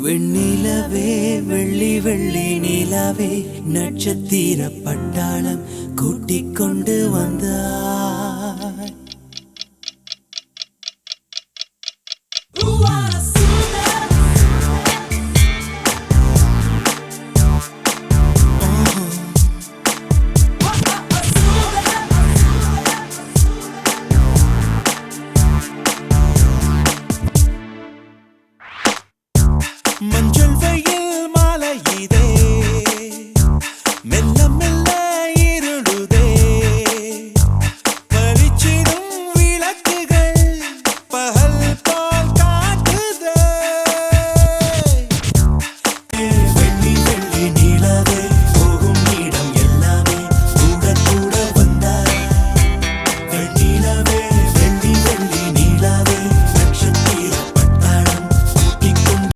வெண்ணிலவே வெள்ளி வெள்ளி நிலவே நட்சத்திர பட்டாளம் கூட்டிக் கொண்டு வந்தாய். மஞ்சள்